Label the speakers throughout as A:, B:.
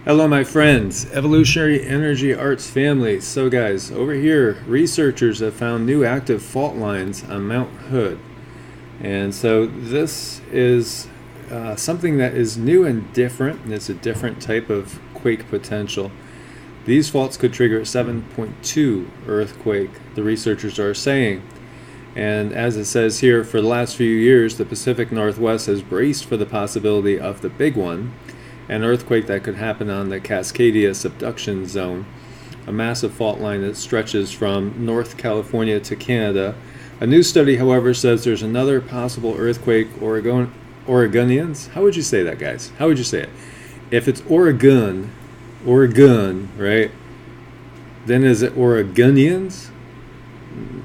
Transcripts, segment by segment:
A: Hello, my friends, Evolutionary Energy Arts family. So, guys, over here, researchers have found new active fault lines on Mount Hood. And so, this is something that is new and different, and it's a different type of quake potential. These faults could trigger a 7.2 earthquake, the researchers are saying. And as it says here, for the last few years, the Pacific Northwest has braced for the possibility of the big one, an earthquake that could happen on the Cascadia subduction zone, a massive fault line that stretches from North California to Canada. A new study, however, says there's another possible earthquake. Oregonians? How would you say that, guys? How would you say it? If it's Oregon, right? Then is it Oregonians?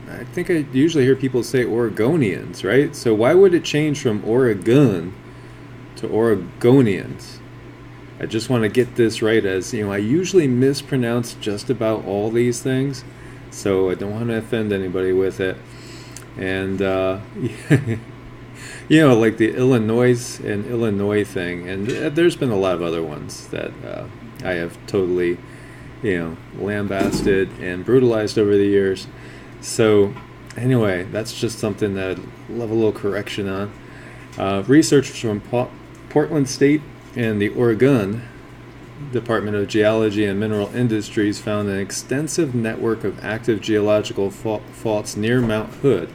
A: I think I usually hear people say Oregonians, right? So why would it change from Oregon to Oregonians? I just want to get this right, as you know, I usually mispronounce just about all these things, so I don't want to offend anybody with it. And you know, like the Illinois and Illinois thing, and there's been a lot of other ones that I have totally, lambasted and brutalized over the years. So anyway, that's just something that I'd love a little correction on. Researchers from Portland State and the Oregon Department of Geology and Mineral Industries found an extensive network of active geological faults near Mount Hood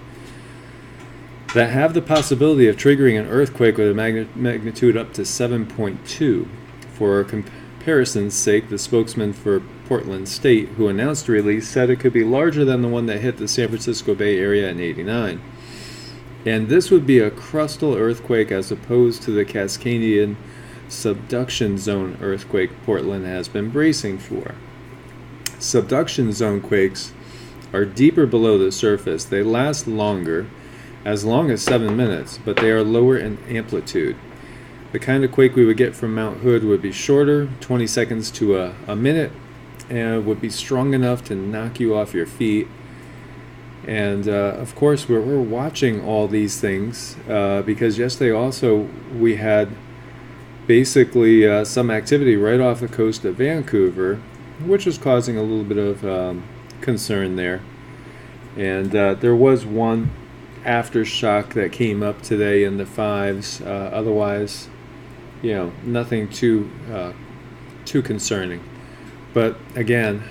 A: that have the possibility of triggering an earthquake with a magnitude up to 7.2. For comparison's sake, the spokesman for Portland State, who announced the release, said it could be larger than the one that hit the San Francisco Bay Area in '89. And this would be a crustal earthquake as opposed to the Cascadian subduction zone earthquake Portland has been bracing for. Subduction zone quakes are deeper below the surface. They last longer, as long as 7 minutes, but they are lower in amplitude. The kind of quake we would get from Mount Hood would be shorter, 20 seconds to a minute, and would be strong enough to knock you off your feet. And of course, we're watching all these things because yesterday also we had basically some activity right off the coast of Vancouver, which was causing a little bit of concern there. And there was one aftershock that came up today in the fives. Otherwise, nothing too concerning. But again,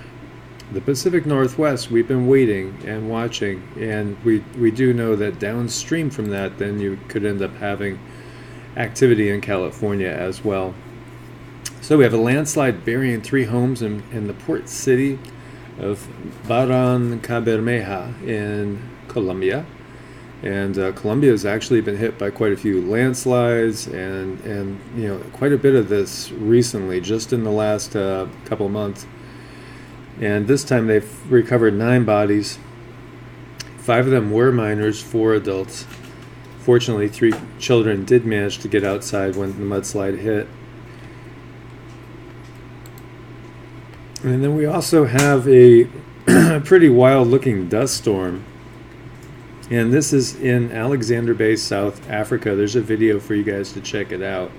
A: the Pacific Northwest, we've been waiting and watching, and we do know that downstream from that, then you could end up having activity in California as well. So we have a landslide burying 3 homes in the port city of Barrancabermeja in Colombia. And Colombia has actually been hit by quite a few landslides and quite a bit of this recently, just in the last couple of months. And this time they've recovered 9 bodies. 5 of them were minors, 4 adults. Fortunately, 3 children did manage to get outside when the mudslide hit. And then we also have a pretty wild-looking dust storm. And this is in Alexander Bay, South Africa. There's a video for you guys to check it out.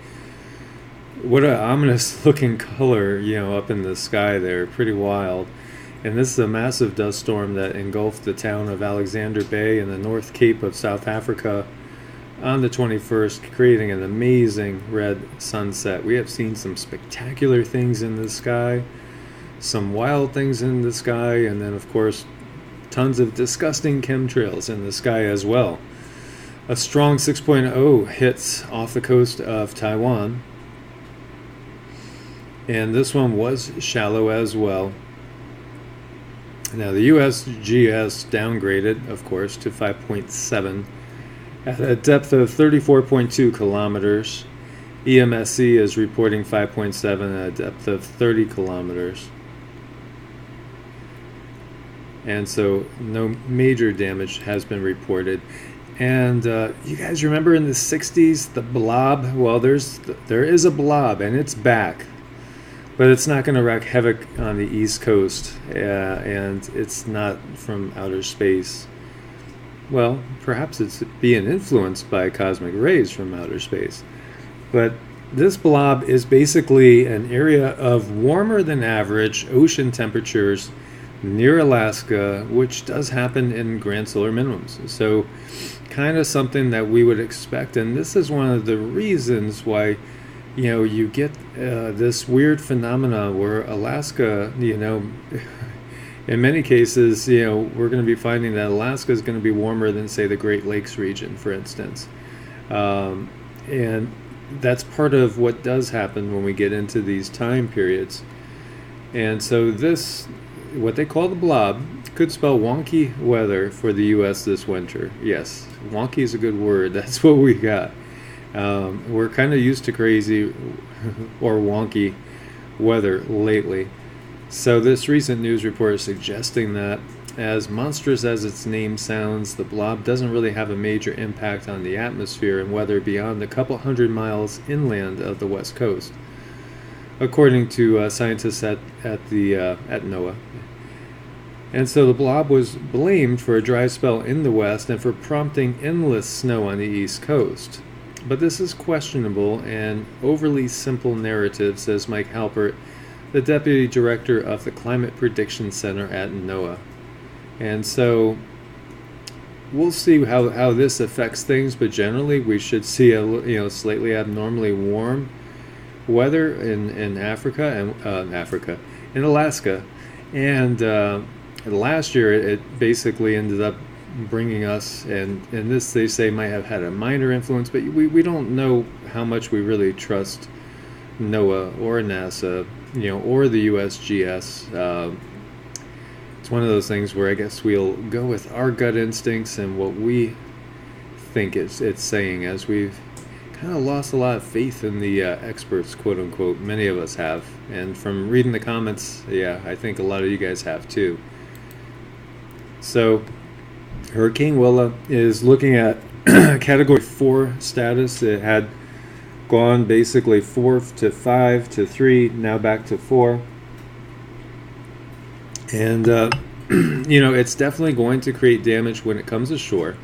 A: What an ominous-looking color, up in the sky there. Pretty wild. And this is a massive dust storm that engulfed the town of Alexander Bay in the North Cape of South Africa on the 21st, creating an amazing red sunset. We have seen some spectacular things in the sky, some wild things in the sky, and then, of course, tons of disgusting chemtrails in the sky as well. A strong 6.0 hits off the coast of Taiwan, and this one was shallow as well. Now, the USGS downgraded, of course, to 5.7 at a depth of 34.2 kilometers. EMSC is reporting 5.7 at a depth of 30 kilometers. And so no major damage has been reported. And you guys remember in the 60s, the Blob? Well, there is a Blob, and it's back. But it's not going to wreak havoc on the East Coast, and it's not from outer space. Well, perhaps it's being influenced by cosmic rays from outer space. But this blob is basically an area of warmer than average ocean temperatures near Alaska, which does happen in grand solar minimums. So kind of something that we would expect. And this is one of the reasons why, you get this weird phenomena where Alaska, in many cases, we're going to be finding that Alaska is going to be warmer than, say, the Great Lakes region, for instance. And that's part of what does happen when we get into these time periods. And so this, what they call the blob, could spell wonky weather for the U.S. this winter. Yes, wonky is a good word. That's what we got. We're kind of used to crazy or wonky weather lately. So this recent news report is suggesting that, as monstrous as its name sounds, the blob doesn't really have a major impact on the atmosphere and weather beyond a couple hundred miles inland of the west coast, according to scientists at NOAA. And so the blob was blamed for a dry spell in the west and for prompting endless snow on the east coast. But this is questionable and overly simple narrative, says Mike Halpert, the deputy director of the Climate Prediction Center at NOAA. And so we'll see how this affects things, but generally we should see a slightly abnormally warm weather in Africa and in Alaska. And last year it basically ended up bringing us, and this they say might have had a minor influence, but we don't know how much we really trust NOAA or NASA, or the USGS. It's one of those things where I guess we'll go with our gut instincts and what we think it's saying, as we've kind of lost a lot of faith in the experts, quote unquote. Many of us have, and from reading the comments, I think a lot of you guys have too. So Hurricane Willa is looking at category 4 status. It had gone basically 4 to 5 to 3, now back to 4. And, it's definitely going to create damage when it comes ashore.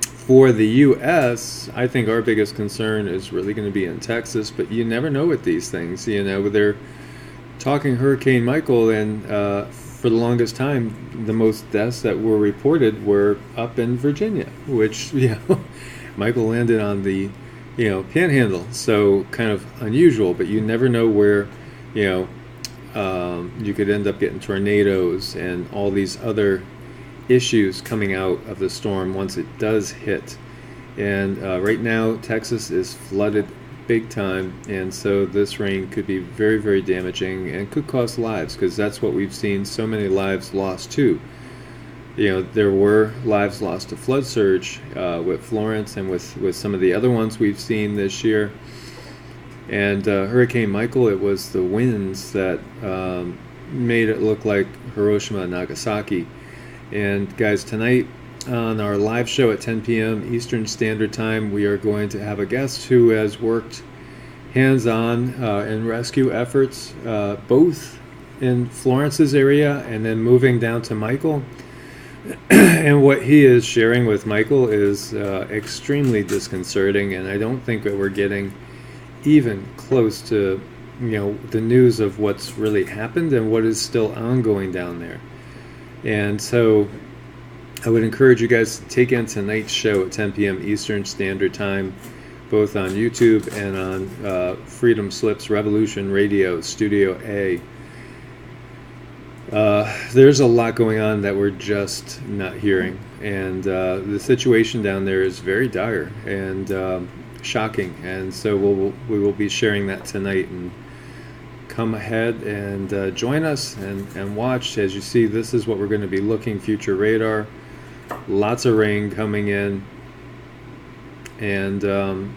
A: For the U.S., I think our biggest concern is really going to be in Texas, but you never know with these things. They're talking Hurricane Michael, and for the longest time, the most deaths that were reported were up in Virginia, which, Michael landed on the, panhandle, so kind of unusual, but you never know where, you could end up getting tornadoes and all these other issues coming out of the storm once it does hit. And right now, Texas is flooded big time, and so this rain could be very, very damaging and could cost lives, because that's what we've seen, so many lives lost too. There were lives lost to flood surge with Florence and with some of the other ones we've seen this year. And Hurricane Michael, it was the winds that made it look like Hiroshima and Nagasaki. And guys, tonight on our live show at 10 p.m. Eastern Standard Time, we are going to have a guest who has worked hands-on in rescue efforts, both in Florence's area and then moving down to Michael. And what he is sharing with Michael is extremely disconcerting, and I don't think that we're getting even close to the news of what's really happened and what is still ongoing down there. And so I would encourage you guys to take in tonight's show at 10 p.m. Eastern Standard Time, both on YouTube and on Freedom Slips Revolution Radio Studio A. There's a lot going on that we're just not hearing, and the situation down there is very dire and shocking, and so we will be sharing that tonight. And come ahead and join us and watch. As you see, this is what we're going to be looking, future radar. Lots of rain coming in, and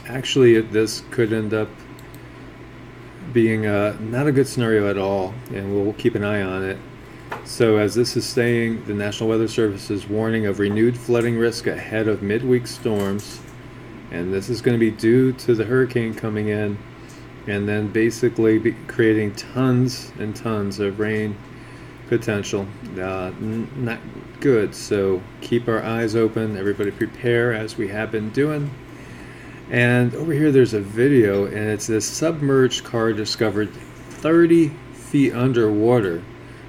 A: actually this could end up being not a good scenario at all, and we'll keep an eye on it. So as this is saying, the National Weather Service is warning of renewed flooding risk ahead of midweek storms, and this is going to be due to the hurricane coming in and then basically creating tons and tons of rain potential. Not good, so keep our eyes open. Everybody prepare, as we have been doing. And over here there's a video, and it's this submerged car discovered 30 feet underwater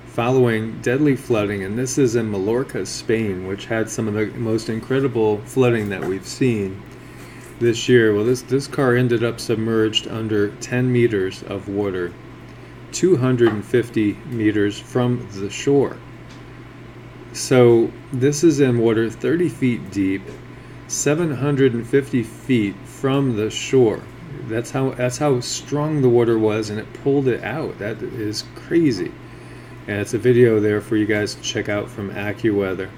A: following deadly flooding, and this is in Mallorca, Spain, which had some of the most incredible flooding that we've seen this year. Well, this car ended up submerged under 10 meters of water, 250 meters from the shore. So this is in water 30 feet deep, 750 feet from the shore. That's how strong the water was, and it pulled it out. That is crazy. And it's a video there for you guys to check out from AccuWeather.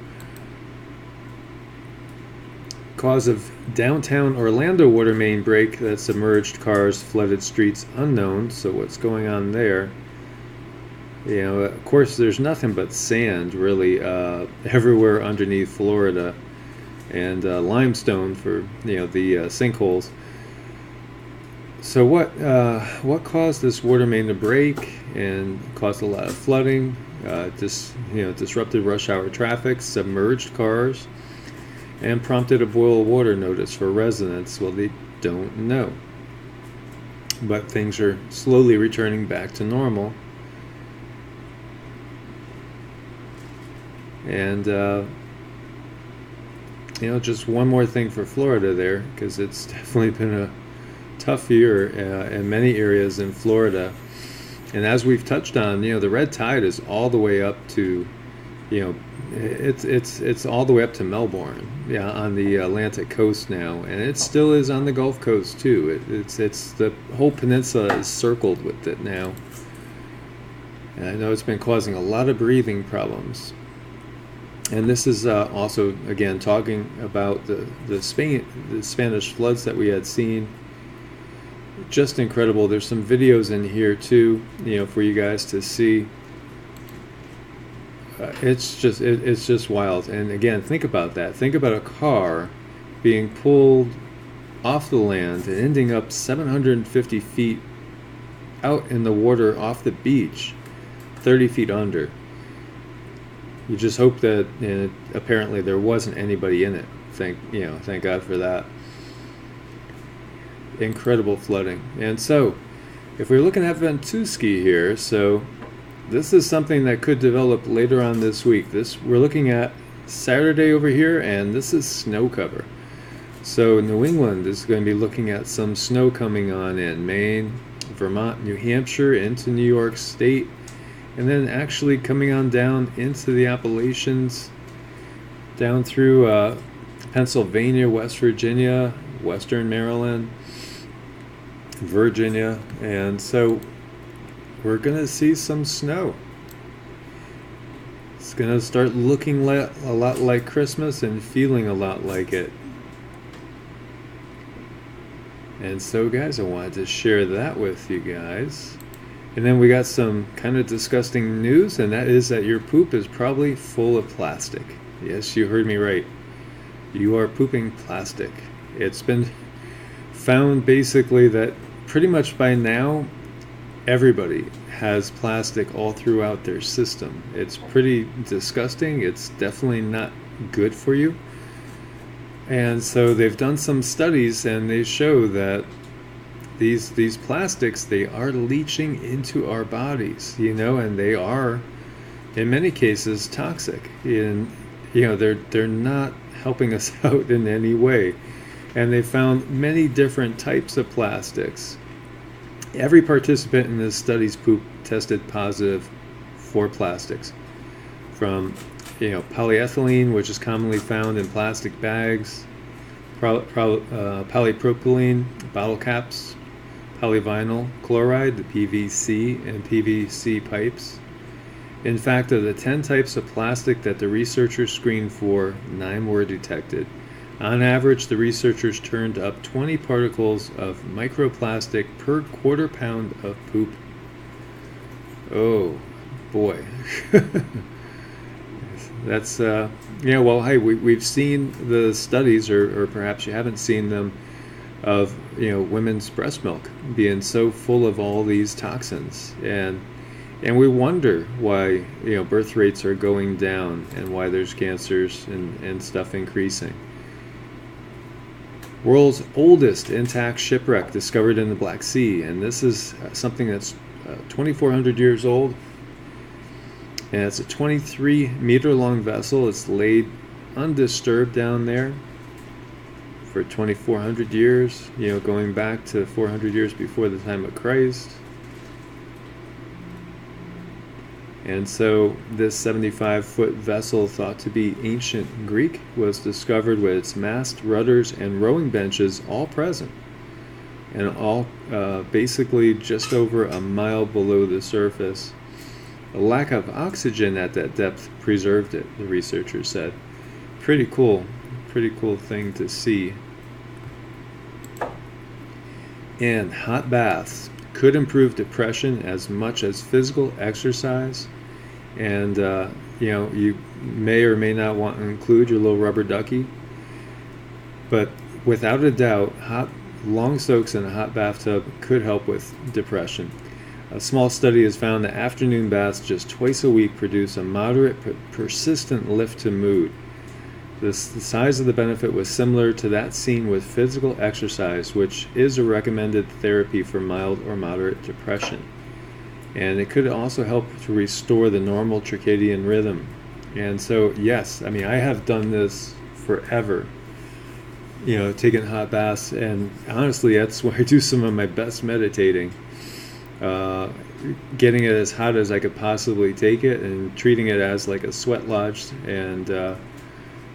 A: Cause of downtown Orlando water main break that submerged cars, flooded streets unknown. So what's going on there? You know, of course, there's nothing but sand really everywhere underneath Florida, and limestone for the sinkholes. So what caused this water main to break and caused a lot of flooding? Disrupted rush hour traffic, submerged cars, and prompted a boil water notice for residents. Well, they don't know, but things are slowly returning back to normal. And just one more thing for Florida there, because it's definitely been a tough year in many areas in Florida. And as we've touched on, the red tide is all the way up to, it's all the way up to Melbourne, on the Atlantic coast now, and it still is on the Gulf Coast too. It's the whole peninsula is circled with it now. And I know it's been causing a lot of breathing problems. And this is also, again, talking about the Spanish floods that we had seen. Just incredible. There's some videos in here too, for you guys to see. It's just wild. And again, think about that. Think about a car being pulled off the land and ending up 750 feet out in the water off the beach, 30 feet under. You just hope that, and apparently there wasn't anybody in it. Thank God for that. Incredible flooding. And so, if we're looking at Ventusky here, so this is something that could develop later on this week. We're looking at Saturday over here, and this is snow cover. So New England is going to be looking at some snow coming on in Maine, Vermont, New Hampshire, into New York State, and then actually coming on down into the Appalachians, down through Pennsylvania, West Virginia, Western Maryland, Virginia. And so we're going to see some snow. It's going to start looking a lot like Christmas and feeling a lot like it. And so guys, I wanted to share that with you guys. And then we got some kind of disgusting news, and that is that your poop is probably full of plastic. Yes, you heard me right. You are pooping plastic. It's been found basically that pretty much by now everybody has plastic all throughout their system. It's pretty disgusting. It's definitely not good for you. And so they've done some studies, and they show that these plastics, they are leaching into our bodies, and they are in many cases toxic. And they're not helping us out in any way. And they found many different types of plastics. Every participant in this study's poop tested positive for plastics, from polyethylene, which is commonly found in plastic bags, polypropylene bottle caps, polyvinyl chloride, the PVC, and PVC pipes. In fact, of the 10 types of plastic that the researchers screened for, 9 were detected. On average, the researchers turned up 20 particles of microplastic per quarter pound of poop. Oh, boy. That's, well, hey, we've seen the studies, or perhaps you haven't seen them, of, women's breast milk being so full of all these toxins. And we wonder why, birth rates are going down and why there's cancers and stuff increasing. World's oldest intact shipwreck discovered in the Black Sea, and this is something that's 2,400 years old, and it's a 23-meter long vessel. It's laid undisturbed down there for 2,400 years, going back to 400 years before the time of Christ. And so this 75-foot vessel, thought to be ancient Greek, was discovered with its mast, rudders, and rowing benches all present, and all basically just over a mile below the surface. A lack of oxygen at that depth preserved it, the researchers said. Pretty cool thing to see. And hot baths could improve depression as much as physical exercise. And you may or may not want to include your little rubber ducky, but without a doubt, long soaks in a hot bathtub could help with depression. A small study has found that afternoon baths just twice a week produce a moderate but persistent lift to mood. The size of the benefit was similar to that seen with physical exercise, which is a recommended therapy for mild or moderate depression. And it could also help to restore the normal circadian rhythm. And so, yes, I have done this forever, taking hot baths, and honestly, that's where I do some of my best meditating. Getting it as hot as I could possibly take it and treating it as like a sweat lodge, and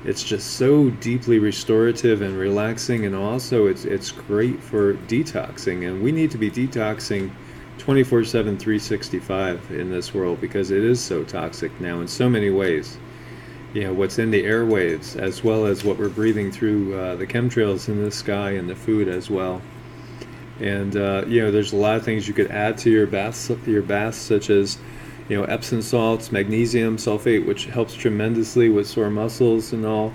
A: it's just so deeply restorative and relaxing, and also it's great for detoxing, and we need to be detoxing 24/7, 365 in this world, because it is so toxic now in so many ways. What's in the airwaves, as well as what we're breathing through the chemtrails in the sky and the food as well. And there's a lot of things you could add to your baths, such as Epsom salts, magnesium sulfate, which helps tremendously with sore muscles and all.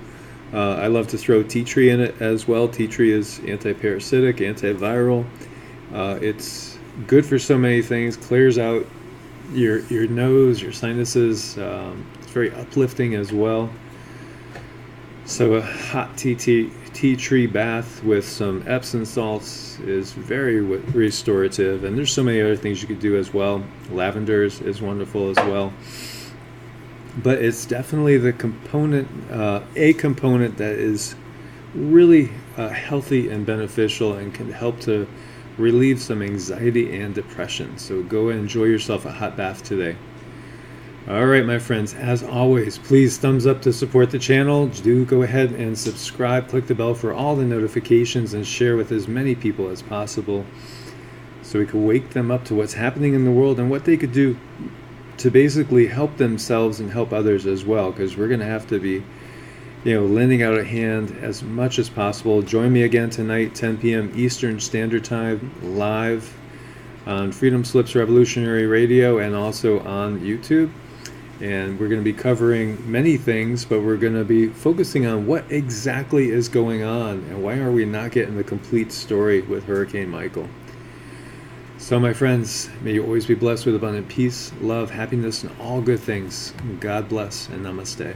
A: I love to throw tea tree in it as well. Tea tree is anti-parasitic, antiviral. It's good for so many things. Clears out your nose, your sinuses. It's very uplifting as well. So a hot tea tree bath with some Epsom salts is very restorative, and there's so many other things you could do as well. Lavender is wonderful as well, but it's definitely the component, a component that is really healthy and beneficial and can help to relieve some anxiety and depression. So go and enjoy yourself a hot bath today. All right, my friends, as always, please thumbs up to support the channel. Do go ahead and subscribe, click the bell for all the notifications, and share with as many people as possible so we can wake them up to what's happening in the world and what they could do to basically help themselves and help others as well, because we're going to have to be lending out a hand as much as possible. Join me again tonight, 10 p.m. Eastern Standard Time, live on Freedom Slips Revolutionary Radio and also on YouTube. And we're going to be covering many things, but we're going to be focusing on what exactly is going on and why are we not getting the complete story with Hurricane Michael. So, my friends, may you always be blessed with abundant peace, love, happiness, and all good things. God bless, and namaste.